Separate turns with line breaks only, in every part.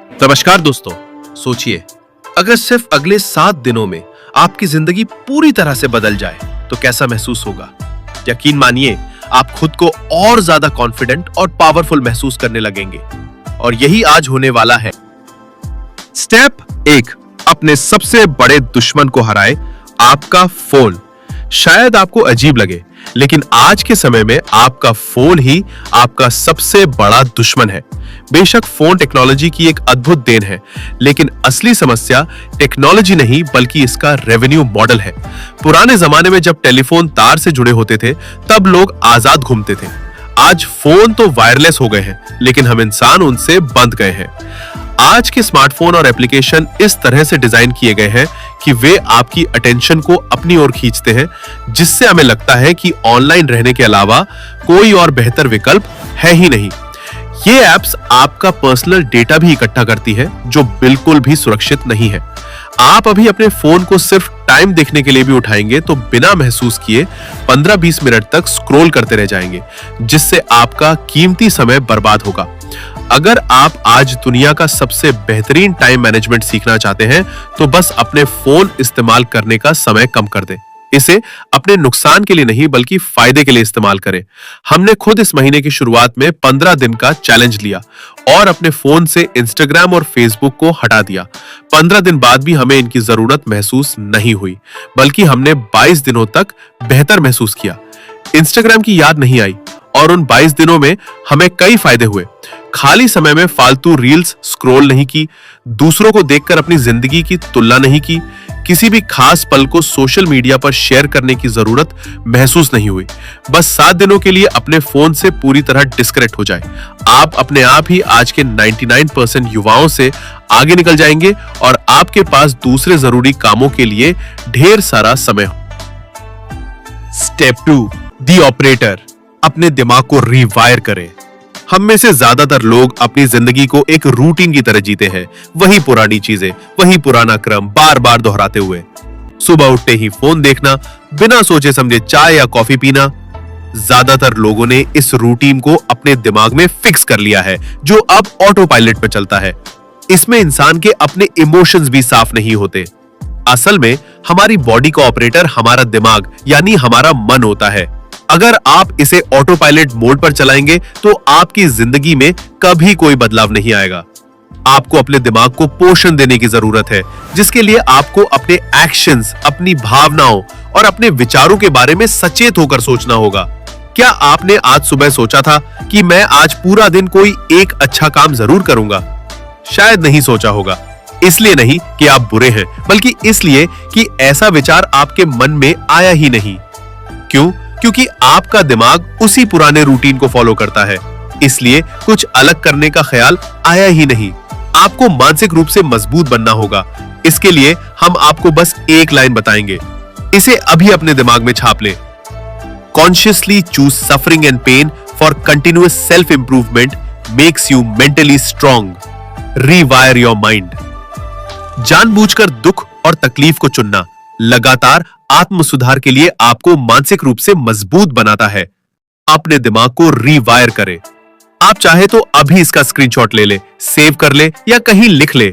नमस्कार दोस्तों। सोचिए, अगर सिर्फ अगले 7 दिनों में आपकी जिंदगी पूरी तरह से बदल जाए तो कैसा महसूस होगा। यकीन मानिए, आप खुद को और ज्यादा कॉन्फिडेंट और पावरफुल महसूस करने लगेंगे। और यही आज होने वाला है। स्टेप 1, अपने सबसे बड़े दुश्मन को हराए, आपका फोन। शायद आपको अजीब लगे, लेकिन आज के समय में आपका फोन ही आपका सबसे बड़ा दुश्मन है। बेशक फोन टेक्नोलॉजी की एक अद्भुत देन है, लेकिन असली समस्या टेक्नोलॉजी नहीं बल्कि इसका रेवेन्यू मॉडल है। पुराने जमाने में जब टेलीफोन तार से जुड़े होते थे, तब लोग आजाद घूमते थे। आज फोन तो वायरलेस हो गए हैं, लेकिन हम इंसान उनसे बंध गए हैं। आज के स्मार्टफोन और एप्लीकेशन इस तरह से डिजाइन किए गए हैं कि वे आपकी अटेंशन को अपनी ओर खींचते हैं, जिससे हमें लगता है कि ऑनलाइन रहने के अलावा कोई और बेहतर विकल्प है ही नहीं। ये ऐप्स आपका पर्सनल डेटा भी इकट्ठा करती है, जो बिल्कुल भी सुरक्षित नहीं है। आप अभी अपने फोन को सिर्फ टाइम देखने के लिए भी उठाएंगे तो बिना महसूस किए 15-20 मिनट तक स्क्रॉल करते रह जाएंगे, जिससे आपका कीमती समय बर्बाद होगा। अगर आप आज दुनिया का सबसे बेहतरीन टाइम मैनेजमेंट सीखना चाहते हैं, तो बस अपने फोन इस्तेमाल करने का समय कम कर दें। इसे अपने नुकसान के लिए नहीं बल्कि फायदे के लिए इस्तेमाल करें। हमने खुद इस महीने की शुरुआत में 15 दिन का चैलेंज लिया और अपने फोन से इंस्टाग्राम और फेसबुक को हटा दिया। 15 दिन बाद भी हमें इनकी जरूरत महसूस नहीं हुई, बल्कि हमने 22 दिनों तक बेहतर महसूस किया। इंस्टाग्राम की याद नहीं आई और उन 22 दिनों में हमें कई फायदे हुए। खाली समय में फालतू रील्स स्क्रॉल नहीं की, दूसरों को देखकर अपनी जिंदगी की तुलना नहीं की, किसी भी खास पल को सोशल मीडिया पर शेयर करने की जरूरत महसूस नहीं हुई। बस 7 दिनों के लिए अपने फोन से पूरी तरह डिस्कनेक्ट हो जाए। आप अपने आप ही आज के 99% युवाओं से आगे निकल जाएंगे और आपके पास दूसरे जरूरी कामों के लिए ढेर सारा समय हो। स्टेप 2, दी ऑपरेटर। अपने दिमाग को रिवायर करें। हम में से ज्यादातर लोग अपनी जिंदगी को एक रूटीन की तरह जीते हैं। वही पुरानी चीजें, वही पुराना क्रम बार बार दोहराते हुए। सुबह उठते ही फोन देखना, बिना सोचे समझे चाय या कॉफी पीना। ज्यादातर लोगों ने इस रूटीन को अपने दिमाग में फिक्स कर लिया है, जो अब ऑटो पायलट पर चलता है। इसमें इंसान के अपने इमोशंस भी साफ नहीं होते। असल में हमारी बॉडी का ऑपरेटर हमारा दिमाग यानी हमारा मन होता है। अगर आप इसे ऑटो पायलट मोड पर चलाएंगे तो आपकी जिंदगी में कभी कोई बदलाव नहीं आएगा। आपको अपने दिमाग को पोषण देने की जरूरत है, जिसके लिए आपको अपने एक्शंस, अपनी भावनाओं और अपने विचारों के बारे में सचेत होकर सोचना होगा। क्या आपने आज सुबह सोचा था कि मैं आज पूरा दिन कोई एक अच्छा काम जरूर करूंगा? शायद नहीं सोचा होगा। इसलिए नहीं कि आप बुरे हैं, बल्कि इसलिए कि ऐसा विचार आपके मन में आया ही नहीं। क्यों? क्योंकि आपका दिमाग उसी पुराने रूटीन को फॉलो करता है, इसलिए कुछ अलग करने का ख्याल आया ही नहीं। आपको मानसिक रूप से मजबूत बनना होगा। इसके लिए हम आपको बस एक लाइन बताएंगे। इसे अभी अपने दिमाग में छाप लें। Consciously choose suffering and pain for continuous self improvement makes you mentally strong. Rewire your mind. जानबूझकर दुख और तकलीफ को चुनना लगातार आत्म सुधार के लिए आपको मानसिक रूप से मजबूत बनाता है। अपने दिमाग को रीवायर करें। आप चाहे तो अभी इसका स्क्रीनशॉट ले ले, सेव कर ले या कहीं लिख ले।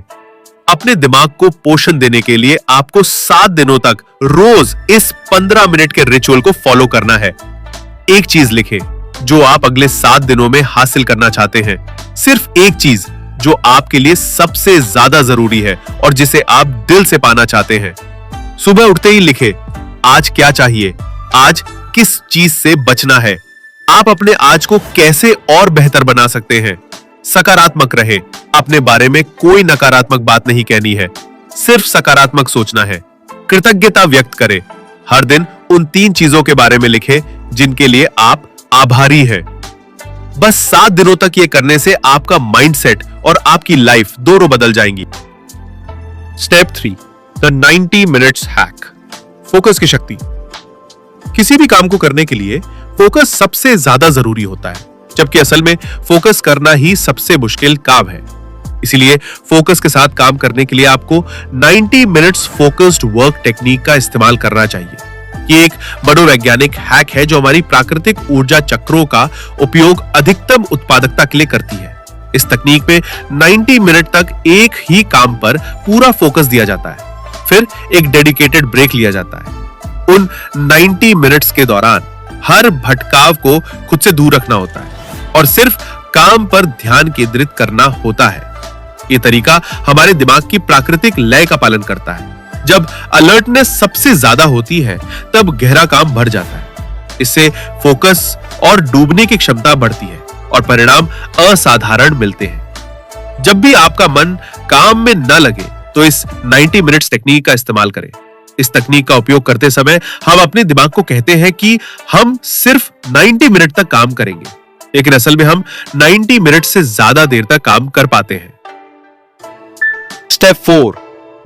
अपने दिमाग को पोषण देने के लिए आपको 7 दिनों तक रोज इस 15 मिनट के रिचुअल को फॉलो करना है। एक चीज लिखें जो आप अगले 7 दिनों में हासिल करना चाहते हैं। सिर्फ एक चीज जो आपके लिए सबसे ज्यादा जरूरी है और जिसे आप दिल से पाना चाहते हैं। सुबह उठते ही लिखे, आज क्या चाहिए, आज किस चीज से बचना है, आप अपने आज को कैसे और बेहतर बना सकते हैं। सकारात्मक रहे। अपने बारे में कोई नकारात्मक बात नहीं कहनी है, सिर्फ सकारात्मक सोचना है। कृतज्ञता व्यक्त करें। हर दिन उन 3 चीजों के बारे में लिखे जिनके लिए आप आभारी हैं। बस 7 दिनों तक ये करने से आपका माइंडसेट और आपकी लाइफ दोनों बदल जाएंगी। Step 3, the 90 minutes hack. Focus की शक्ति। किसी भी काम को करने के लिए फोकस सबसे ज्यादा जरूरी होता है, जबकि असल में फोकस करना ही सबसे मुश्किल काम है। इसीलिए फोकस के साथ काम करने के लिए आपको 90 मिनट्स फोकस्ड वर्क टेक्निक का इस्तेमाल करना चाहिए। ये एक मनोवैज्ञानिक हैक है जो हमारी प्राकृतिक ऊर्जा चक्रों का उपयोग अधिकतम उत्पादकता के लिए करती है। इस तकनीक में 90 मिनट तक एक ही काम पर पूरा फोकस दिया जाता है, फिर एक डेडिकेटेड ब्रेक लिया जाता है। उन 90 मिनट्स के दौरान हर भटकाव को खुद से दूर रखना होता है और सिर्फ काम पर ध्यान केंद्रित करना होता है। यह तरीका हमारे दिमाग की प्राकृतिक लय का पालन करता है। जब अलर्टनेस सबसे ज्यादा होती है तब गहरा काम बढ़ जाता है। इससे फोकस और डूबने की क्षमता बढ़ती है और परिणाम असाधारण मिलते हैं। जब भी आपका मन काम में न लगे तो इस 90 मिनट्स टेक्निक का इस्तेमाल करें। इस तकनीक का उपयोग करते समय हम अपने दिमाग को कहते हैं कि हम सिर्फ 90 मिनट तक काम करेंगे, लेकिन असल में हम 90 मिनट से ज्यादा देर तक काम कर पाते हैं। Step 4,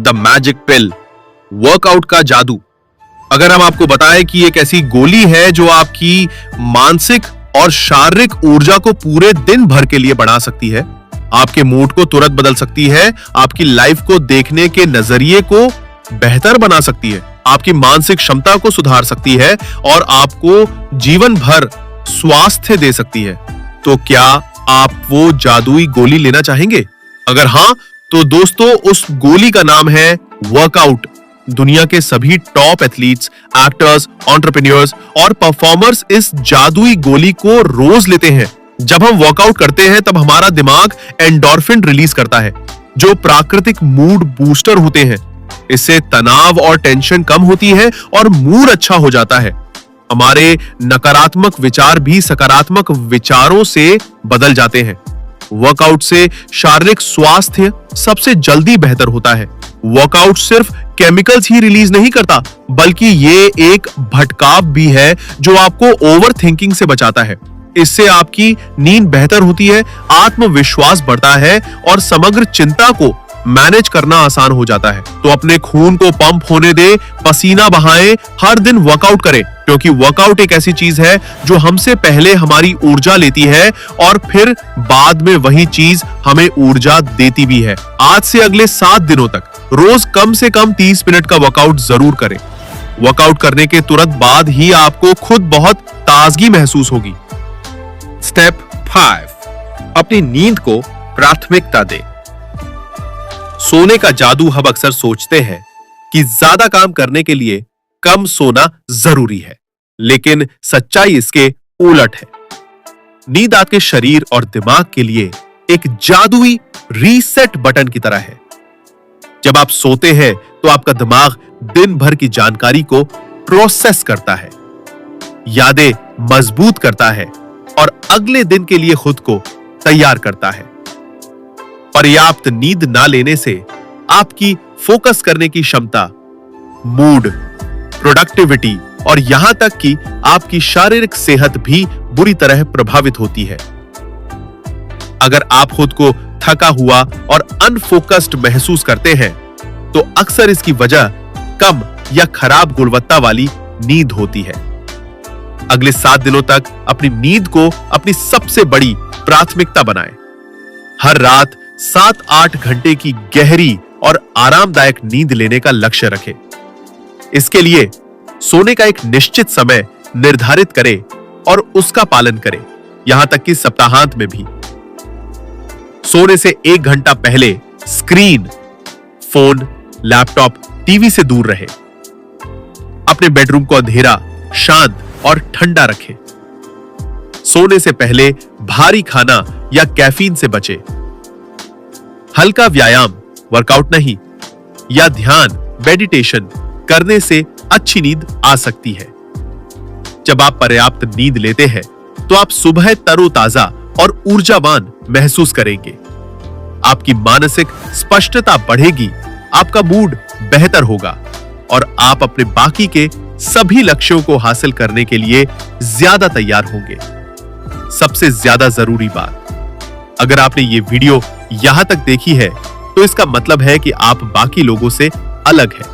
the magic pill, workout का जादू। अगर हम आपको बताएं कि एक ऐसी गोली है जो आपकी मानसिक और शारीरिक ऊर्जा को पूरे दिन भर के लिए बढ़ा सकती है, आपके मूड को तुरंत बदल सकती है, आपकी लाइफ को देखने के नजरिए को बेहतर बना सकती है, आपकी मानसिक क्षमता को सुधार सकती है और आपको जीवन भर स्वास्थ्य दे सकती है, तो क्या आप वो जादुई गोली लेना चाहेंगे? अगर हां, तो दोस्तों उस गोली का नाम है वर्कआउट। दुनिया के सभी टॉप एथलीट्स, एक्टर्स, एंटरप्रेन्योर्स और परफॉर्मर्स इस जादुई गोली को रोज लेते हैं। जब हम वर्कआउट करते हैं तब हमारा दिमाग एंडोर्फिन रिलीज करता है, जो प्राकृतिक मूड बूस्टर होते हैं। इससे तनाव और टेंशन कम होती है और मूड अच्छा हो जाता है। हमारे नकारात्मक विचार भी सकारात्मक विचारों से बदल जाते हैं। वर्कआउट से शारीरिक स्वास्थ्य सबसे जल्दी बेहतर होता है। वर्कआउट सिर्फ केमिकल्स ही रिलीज नहीं करता, बल्कि ये एक भटकाव भी है जो आपको ओवर थिंकिंग से बचाता है। इससे आपकी नींद बेहतर होती है, आत्मविश्वास बढ़ता है और समग्र चिंता को मैनेज करना आसान हो जाता है। तो अपने खून को पंप होने दे, पसीना बहाएं, हर दिन वर्कआउट करें, क्योंकि वर्कआउट एक ऐसी चीज है जो हमसे पहले हमारी ऊर्जा लेती है और फिर बाद में वही चीज हमें ऊर्जा देती भी है। आज से अगले 7 दिनों तक रोज कम से कम 30 मिनट का वर्कआउट जरूर करें। वर्कआउट करने के तुरंत बाद ही आपको खुद बहुत ताजगी महसूस होगी।
स्टेप 5, अपनी नींद को प्राथमिकता दें।
सोने का जादू। हम अक्सर सोचते हैं कि ज्यादा काम करने के लिए कम सोना जरूरी है, लेकिन सच्चाई इसके उलट है। नींद आपके शरीर और दिमाग के लिए एक जादुई रीसेट बटन की तरह है। जब आप सोते हैं तो आपका दिमाग दिन भर की जानकारी को प्रोसेस करता है, यादें मजबूत करता है और अगले दिन के लिए खुद को तैयार करता है। पर्याप्त नींद ना लेने से आपकी फोकस करने की क्षमता, मूड, प्रोडक्टिविटी और यहां तक कि आपकी शारीरिक सेहत भी बुरी तरह प्रभावित होती है। अगर आप खुद को थका हुआ और अनफोकस्ड महसूस करते हैं, तो अक्सर इसकी वजह कम या खराब गुणवत्ता वाली नींद होती है। अगले 7 दिनों तक अपनी नींद को अपनी सबसे बड़ी प्राथमिकता बनाएं। हर रात 7-8 घंटे की गहरी और आरामदायक नींद लेने का लक्ष्य रखें। इसके लिए सोने का एक निश्चित समय निर्धारित करें और उसका पालन करें, यहां तक कि सप्ताहांत में भी। सोने से 1 घंटा पहले स्क्रीन, फोन, लैपटॉप, टीवी से दूर रहे। अपने बेडरूम को अंधेरा, शांत और ठंडा रखें। सोने से पहले भारी खाना या कैफीन से बचें। हल्का व्यायाम, वर्कआउट नहीं, या ध्यान, मेडिटेशन करने से अच्छी नींद आ सकती है। जब आप पर्याप्त नींद लेते हैं तो आप सुबह तरोताजा और ऊर्जावान महसूस करेंगे। आपकी मानसिक स्पष्टता बढ़ेगी, आपका मूड बेहतर होगा और आप अपने बाकी के सभी लक्ष्यों को हासिल करने के लिए ज्यादा तैयार होंगे। सबसे ज्यादा जरूरी बात, अगर आपने ये वीडियो यहां तक देखी है तो इसका मतलब है कि आप बाकी लोगों से अलग हैं,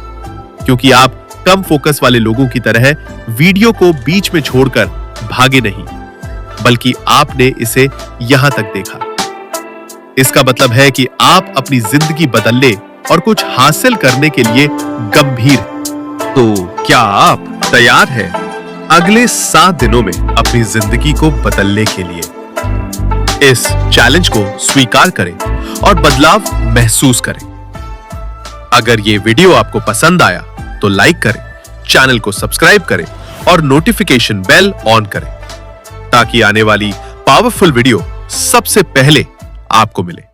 क्योंकि आप कम फोकस वाले लोगों की तरह वीडियो को बीच में छोड़कर भागे नहीं, बल्कि आपने इसे यहां तक देखा। इसका मतलब है कि आप अपनी जिंदगी बदलने और कुछ हासिल करने के लिए गंभीर हैं।
तो क्या आप
तैयार हैं अगले 7 दिनों में अपनी जिंदगी को बदलने के लिए? इस चैलेंज को स्वीकार करें और बदलाव महसूस करें। अगर ये वीडियो आपको पसंद आया तो लाइक करें, चैनल को सब्सक्राइब करें और नोटिफिकेशन बेल ऑन करें ताकि आने वाली पावरफुल वीडियो सबसे पहले आपको मिले।